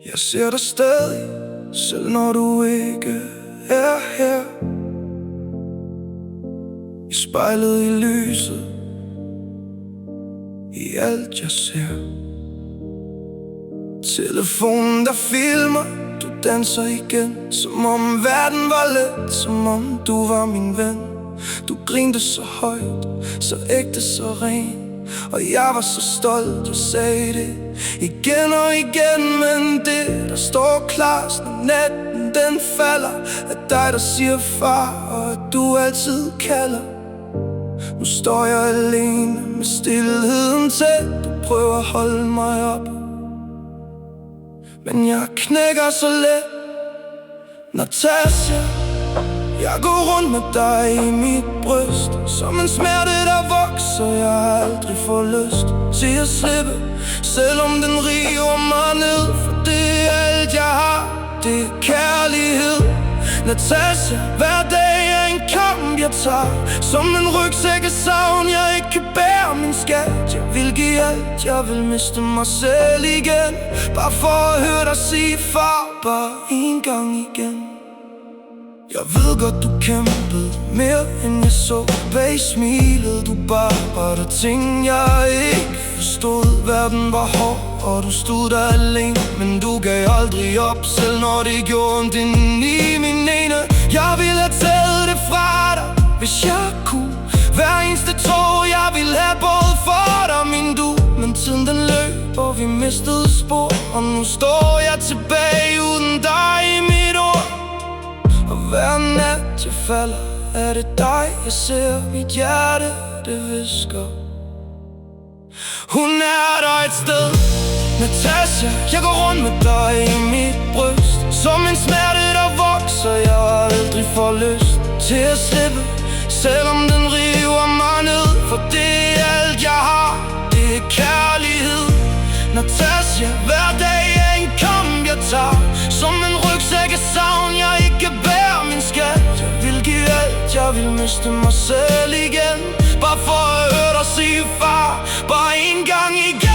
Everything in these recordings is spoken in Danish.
Jeg ser dig stadig, selv når du ikke er her. I spejlet, i lyset, i alt jeg ser. Telefonen der filmer, du danser igen, som om verden var let, som om du var min ven. Du grinte så højt, så ægte, så ren, og jeg var så stolt og sagde det igen og igen. Men det der står klart, når natten den falder, er dig der siger far, og at du altid kalder. Nu står jeg alene med stillheden tæt, du prøver at holde mig op, men jeg knækker så let. Natasja, jeg går rundt med dig i mit bryst, som en smerte der vokser, jeg aldrig får lyst til at slippe, selvom den river mig ned. For det er alt jeg har, det er kærlighed. Natasja, hver dag er en kamp jeg tager, som en rygsæk af savn, jeg ikke kan bære min skat. Jeg vil give alt, jeg vil miste mig selv igen, bare for at høre dig sige far, bare en gang igen. Jeg ved godt du kæmpede mere end jeg så bag smilet. Du bare der ting jeg ikke forstod. Verden var hård og du stod der alene, men du gav aldrig op, selv når det gjorde ondt inde i min ene. Jeg ville have taget det fra dig, hvis jeg kunne. Hver eneste tår jeg ville have både for dig, min du. Men tiden den løb, og vi mistede spor, og nu står jeg tilbage uden dig i mit ord. Og hver nat jeg falder, er det dig jeg ser. Mit hjerte det hvisker, hun er der et sted. Natasja, jeg går rundt med dig i mit bryst, som en smerte der vokser, jeg aldrig får lyst til at slippe, selvom den river mig ned. For det er alt jeg har, det er kærlighed. Natasja, hver dag er en kamp jeg tager, som en rygsæk af savn, jeg ikke kan bære min skat. Jeg vil give alt, jeg vil miste mig selv igen, bare for at høre dig sige far, bare en gang igen.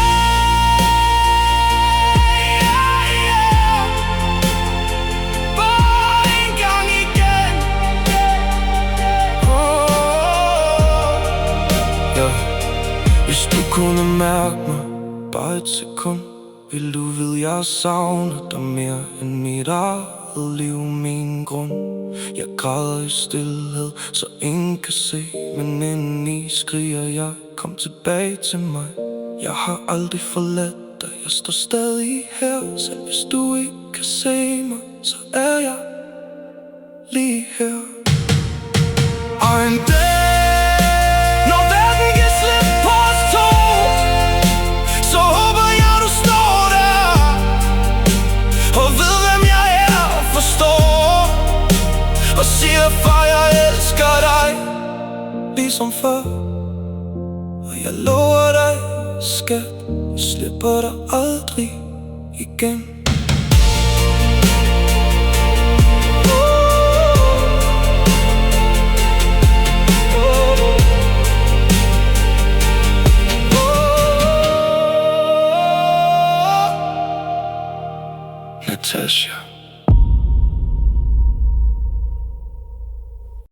Hvis du kunne mærke mig bare et sekund, vil du vide jeg savner dig mere end mit eget liv, min grund. Jeg græder i stilhed, så ingen kan se, men indeni skriger jeg, kom tilbage til mig. Jeg har aldrig forladt dig, jeg står stadig her. Selv hvis du ikke kan se mig, så er jeg lige her. Og en dag og siger far, jeg elsker dig ligesom før, og jeg lover dig, skat, jeg slipper dig aldrig igen. Natasja.